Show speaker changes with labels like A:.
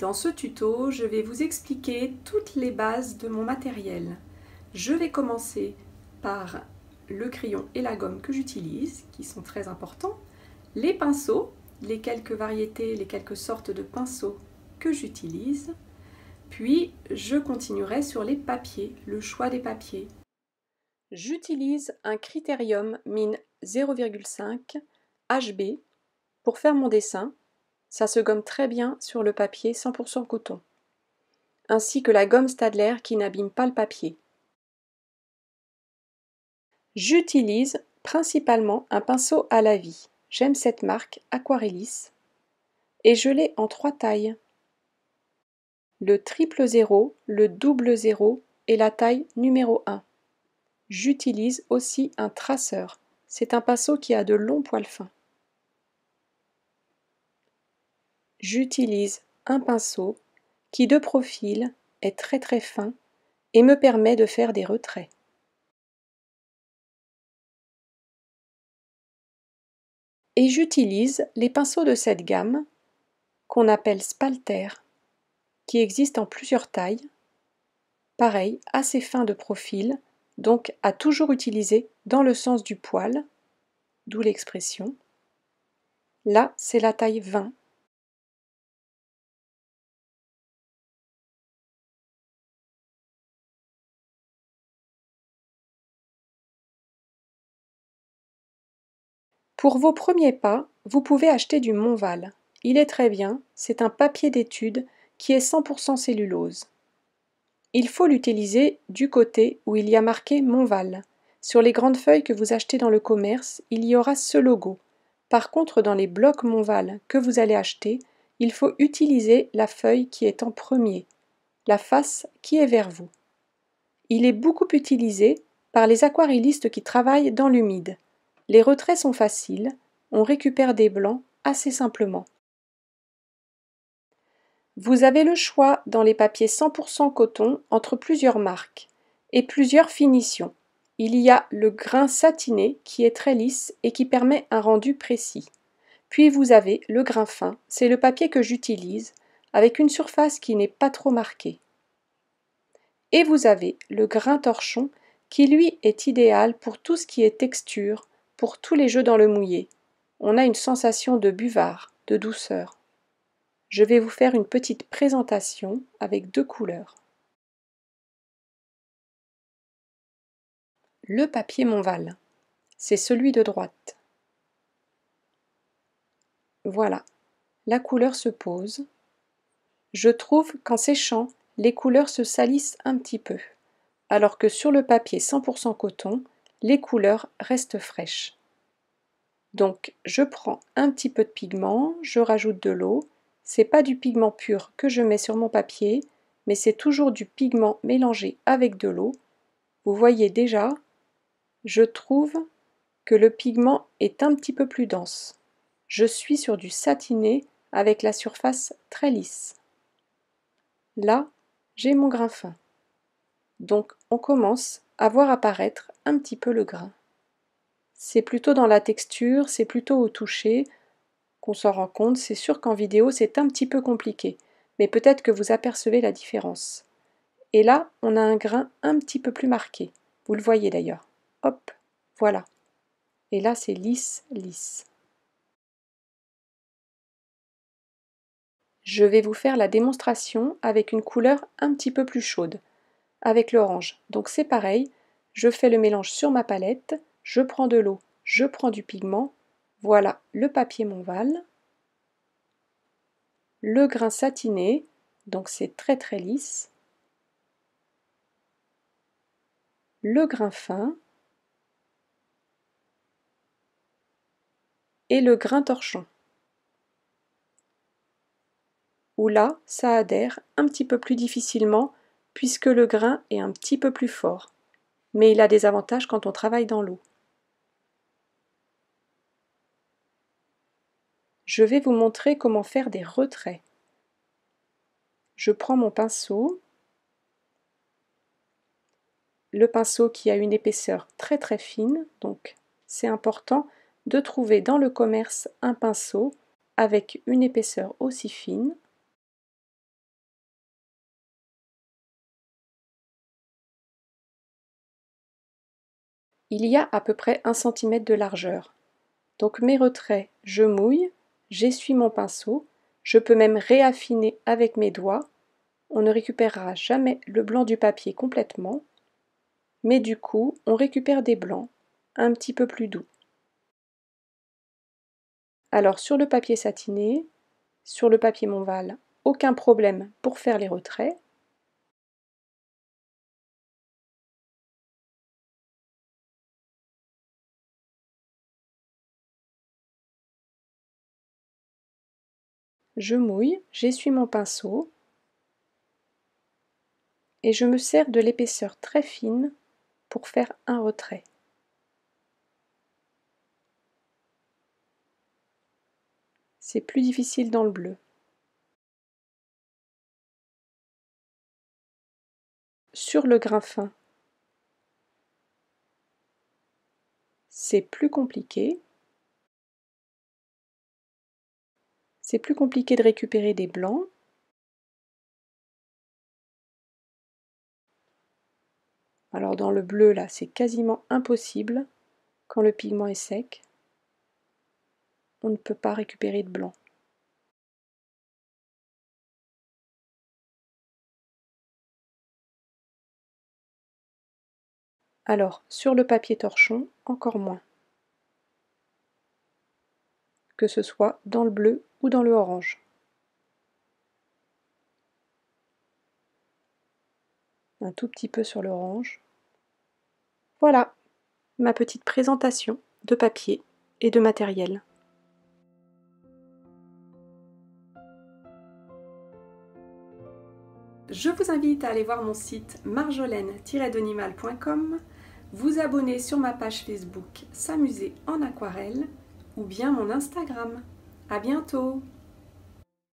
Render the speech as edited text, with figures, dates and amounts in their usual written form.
A: Dans ce tuto, je vais vous expliquer toutes les bases de mon matériel. Je vais commencer par le crayon et la gomme que j'utilise, qui sont très importants, les pinceaux, les quelques variétés, les quelques sortes de pinceaux que j'utilise, puis je continuerai sur les papiers, le choix des papiers. J'utilise un Critérium mine 0,5 HB pour faire mon dessin. Ça se gomme très bien sur le papier 100% coton, ainsi que la gomme Staedtler qui n'abîme pas le papier. J'utilise principalement un pinceau à la vie. J'aime cette marque Aquarellis et je l'ai en 3 tailles. Le triple 0, le double 0 et la taille numéro 1. J'utilise aussi un traceur. C'est un pinceau qui a de longs poils fins. J'utilise un pinceau qui de profil est très fin et me permet de faire des retraits. Et j'utilise les pinceaux de cette gamme qu'on appelle Spalter, qui existent en plusieurs tailles, pareil, assez fin de profil, donc à toujours utiliser dans le sens du poil, d'où l'expression. Là, c'est la taille 20. Pour vos premiers pas, vous pouvez acheter du Montval. Il est très bien, c'est un papier d'étude qui est 100% cellulose. Il faut l'utiliser du côté où il y a marqué Montval. Sur les grandes feuilles que vous achetez dans le commerce, il y aura ce logo. Par contre, dans les blocs Montval que vous allez acheter, il faut utiliser la feuille qui est en premier, la face qui est vers vous. Il est beaucoup utilisé par les aquarellistes qui travaillent dans l'humide. Les retraits sont faciles, on récupère des blancs assez simplement. Vous avez le choix dans les papiers 100% coton entre plusieurs marques et plusieurs finitions. Il y a le grain satiné qui est très lisse et qui permet un rendu précis. Puis vous avez le grain fin, c'est le papier que j'utilise, avec une surface qui n'est pas trop marquée. Et vous avez le grain torchon qui lui est idéal pour tout ce qui est texture, pour tous les jeux dans le mouillé. On a une sensation de buvard, de douceur. Je vais vous faire une petite présentation avec 2 couleurs. Le papier Montval, c'est celui de droite. Voilà, la couleur se pose. Je trouve qu'en séchant, les couleurs se salissent un petit peu, alors que sur le papier 100% coton, les couleurs restent fraîches. Donc je prends un petit peu de pigment, je rajoute de l'eau. C'est pas du pigment pur que je mets sur mon papier, mais c'est toujours du pigment mélangé avec de l'eau. Vous voyez déjà, je trouve que le pigment est un petit peu plus dense. Je suis sur du satiné avec la surface très lisse. Là, j'ai mon grain fin. Donc on commence à voir apparaître un petit peu le grain. C'est plutôt dans la texture, c'est plutôt au toucher qu'on s'en rend compte. C'est sûr qu'en vidéo c'est un petit peu compliqué, mais peut-être que vous apercevez la différence. Et là, on a un grain un petit peu plus marqué. Vous le voyez d'ailleurs. Hop, voilà. Et là, c'est lisse, lisse. Je vais vous faire la démonstration avec une couleur un petit peu plus chaude, avec l'orange. Donc c'est pareil, je fais le mélange sur ma palette, je prends de l'eau, je prends du pigment. Voilà le papier Montval. Le grain satiné, donc c'est très lisse. Le grain fin. Et le grain torchon, où là, ça adhère un petit peu plus difficilement puisque le grain est un petit peu plus fort. Mais il a des avantages quand on travaille dans l'eau. Je vais vous montrer comment faire des retraits. Je prends mon pinceau, le pinceau qui a une épaisseur très fine, donc c'est important de trouver dans le commerce un pinceau avec une épaisseur aussi fine. Il y a à peu près 1 cm de largeur. Donc mes retraits, je mouille, j'essuie mon pinceau, je peux même réaffiner avec mes doigts. On ne récupérera jamais le blanc du papier complètement, mais du coup, on récupère des blancs un petit peu plus doux. Alors sur le papier satiné, sur le papier Montval, aucun problème pour faire les retraits. Je mouille, j'essuie mon pinceau et je me sers de l'épaisseur très fine pour faire un retrait. C'est plus difficile dans le bleu. Sur le grain fin, c'est plus compliqué. C'est plus compliqué de récupérer des blancs. Alors dans le bleu, là, c'est quasiment impossible. Quand le pigment est sec, on ne peut pas récupérer de blanc. Alors, sur le papier torchon, encore moins. Que ce soit dans le bleu ou dans le orange. Un tout petit peu sur l'orange. Voilà, ma petite présentation de papier et de matériel. Je vous invite à aller voir mon site marjolaine-denimal.com, vous abonner sur ma page Facebook S'amuser en aquarelle ou bien mon Instagram. À bientôt!